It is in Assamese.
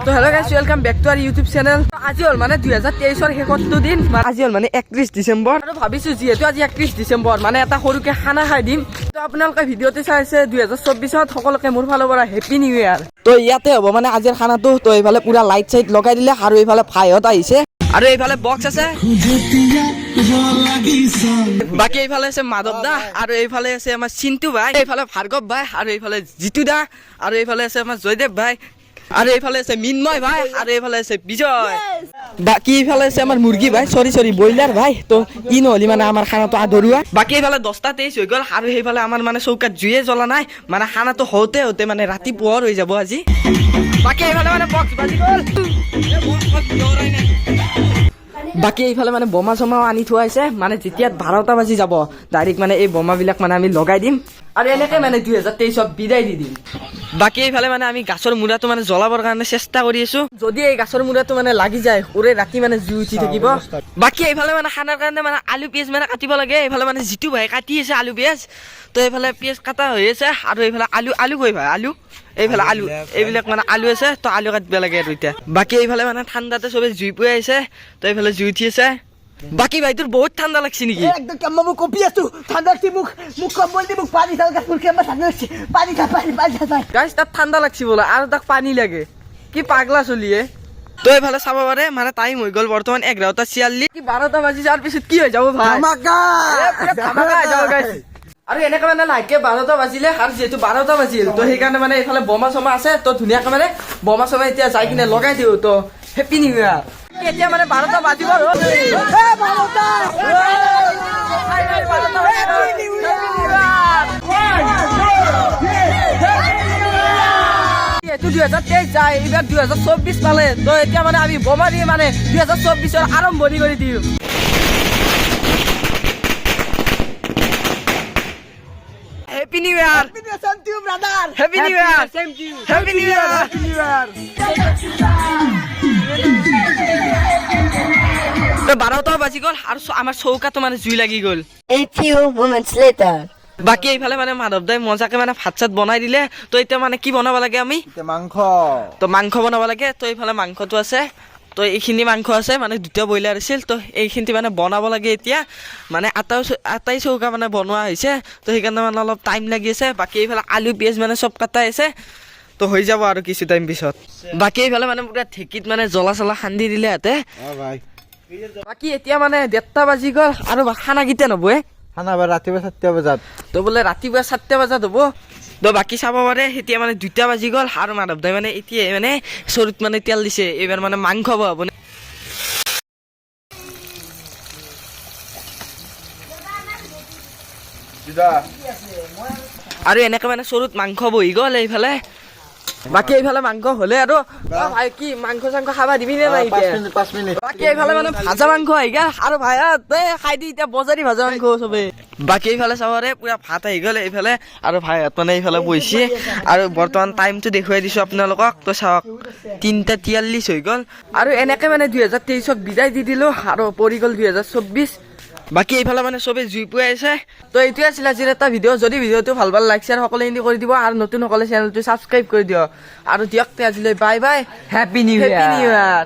তো hello guys, welcome back to আওয়াৰ YouTube channel. আজি হল মানে 2023 শেষৰটো দিন, আজি হল মানে 31 ডিসেম্বৰ। আৰু ভাবিছো যেহেতু আজি 31 ডিসেম্বৰ মানে এটা সৰুকে খানা খাই দিম। তো আপোনালোকে ভিডিঅ'তে চাইছে 2024ত সকলোকে মোৰ ফালৰ পৰা হেপী নিউ ইয়াৰ। তো ইয়াতে হ'ব মানে আজিৰ খানাটো। তো এইফালে পুৰা লাইট চাইট লগাই দিলে আৰু এইফালে ভাইহত আহিছে আৰু এইফালে বক্স আছে। বাকি এইফালে আছে মাধৱ দা আৰু এইফালে আছে আমাৰ চিন্তু ভাই, এইফালে ভাৰ্গৱ ভাই আৰু এইফালে জিতু দা আৰু এইফালে আছে আমাৰ জয়দেৱ ভাই আৰু এইফালে আছে মিন্ময় ভাই আৰু এইফালে আছে বিজয়। বাকি এইফালে আছে আমাৰ মুৰ্গী ভাই, সৰি ব্ৰইলাৰ ভাই। তো ই নহলি মানে আমাৰ খানাটো আধৰুৱা। বাকি এইফালে 10টা 23 হৈ গ'ল আৰু সেইফালে আমাৰ মানে চৌকাত জুইয়ে জ্বলা নাই, মানে খানাটো হওঁতে মানে ৰাতি পোহৰ হৈ যাব আজি। বাকি এইফালে মানে বক্স বাজি গ'ল। বাকি এইফালে মানে বোমা চমাও আনি থোৱা আছে, মানে যেতিয়া 12টা বাজি যাব ডাইৰেক্ট মানে এই বোমাবিলাক মানে আমি লগাই দিম আৰু এনেকে মানে 2023ক বিদায় দি দিম। বাকি এইফালে মানে আমি গাছৰ মূৰাটো মানে জ্বলাবৰ কাৰণে চেষ্টা কৰি আছো, যদি এই গাছৰ মূৰাটো মানে লাগি যায় ওৰে ৰাতি মানে জুই উঠি থাকিব। বাকি এইফালে মানে খানাৰ কাৰণে মানে আলু পিয়াজ মানে কাটিব লাগে। এইফালে মানে জিতু ভাই কাটি আছে আলু পিয়াজ। তো এইফালে পিয়াজ কাটা হৈ আছে আৰু এইফালে আলু গৈ ভাই আলু, এইফালে আলু, এইবিলাক মানে আলু আছে। তো আলু কাটিব লাগে আৰু এতিয়া। বাকি এইফালে মানে ঠাণ্ডাতে চবে জুই পুৱাই আছে, তো এইফালে জুই উঠি আছে। বাকি ভাই তোৰ বহুত ঠাণ্ডা লাগছে নেকি? একদম কাম মই কপি আছো, ঠাণ্ডা লাগছে মোক কম্বল দি মোক পানী খাল গাছ মুখে ঠাণ্ডা লাগছে, পানী খা গাইছ তাত ঠাণ্ডা লাগছি বোলে আৰু তাক পানী লাগে, কি পাগলা চলিয়ে। তো এইফালে চাব পাৰে মানে টাইম হৈ গ'ল বৰ্তমান 11:46, কি 12টা বাজি যোৱাৰ পিছত কি হৈ যাব ভাই? ধামাকা হৈ যাব গাইছ। আৰু এনেকে মানে লাইকে 12টা বাজিলে আৰু যিহেতু 12টা বাজিল তো সেইকাৰণে মানে এইফালে বোমা চমা আছে। তো ধুনীয়াকে মানে বোমা চমা এতিয়া যাই কিনে লগাই দিওঁ। তো হেপী নিউ ইয়াৰ। এতিয়া মানে 12টা বাজিব আৰু এইটো 2023 যায়, এইবাৰ 2024 পালে। তো এতিয়া মানে আমি বোমা দি মানে 2024ৰ আৰম্ভণি কৰি দিওঁ। Happy New Year! Same to you, brother. Happy New Year! Same to you. Happy New Year! Happy New Year. তো 12টা বাজি গ'ল আৰু আমাৰ চৌকাটো মানে জুই লাগি গ'ল। A few moments later. বাকি এইফালে মানে মাধৱ দাই মজাকে মানে ভাত চাত বনাই দিলে। তো এতিয়া মানে কি বনাব লাগে আমি? মাংস। তো মাংস বনাব লাগে। তো এইফালে মাংসটো আছে, তো এইখিনি মাংস আছে, মানে 2টা ব্ৰইলাৰ আছিল। তো এইখিনি মানে বনাব লাগে এতিয়া, মানে আটাই চৌকা মানে বনোৱা হৈছে। তো সেইকাৰণে মানে অলপ টাইম লাগি আছে। বাকী এইফালে আলু পিঁয়াজ মানে চব কাটাই আছে, তো হৈ যাব আৰু কিছু টাইম পিছত। বাকী এইফালে মানে পুৰা ঢেঁকীত মানে জ্বলা চলা খান্দি দিলে ইয়াতে। বাকী এতিয়া মানে 1:30 বাজি গ'ল আৰু খানা কেতিয়া নবয়ে? খানা ৰাতিপুৱা 7টা বজাত। তো বোলে ৰাতিপুৱা 7টা বজাত হ'ব। তো বাকী চাব পাৰে এতিয়া মানে 2টা বাজি গ'ল আৰু মাধৱ দাই মানে এতিয়া মানে চৰুত মানে তেল দিছে। এইবাৰ মানে মাংস বহাব। আৰু এনেকে মানে চৰুত মাংস বহি গ'ল এইফালে। বাকী এইফালে মাংস হ'লে আৰু ভাই কি মাংস চাংস খাবা দিবি নে নাই এতিয়া? 5 মিনিট। বাকী এইফালে মানে ভাজা মাংস আহি গ'ল আৰু ভাই খাই দি এতিয়া বজাৰী ভাজা মাংস চবে। বাকী এইফালে চাবৰে পুৰা ভাত আহি গ'ল এইফালে আৰু ভাইহঁত মানে এইফালে বহিছে। আৰু বৰ্তমান টাইমটো দেখুৱাই দিছো আপোনালোকক। তো চাওক 3:43 হৈ গ'ল আৰু এনেকে মানে 2023ক বিদায় দি দিলো আৰু পৰি গ'ল 2024। বাকী এইফালে মানে চবে জুই পুৱাই আছে। তো এইটোৱে আছিল আজিৰ এটা ভিডিঅ'। যদি ভিডিঅ'টো ভাল লাইক শ্বেয়াৰ সকলোখিনি কৰি দিব আৰু নতুন সকলে চেনেলটো ছাবস্ক্ৰাইব কৰি দিয়ক আৰু দিয়ক আজিলৈ বাই বাই, হেপী নিউ ইয়াৰ।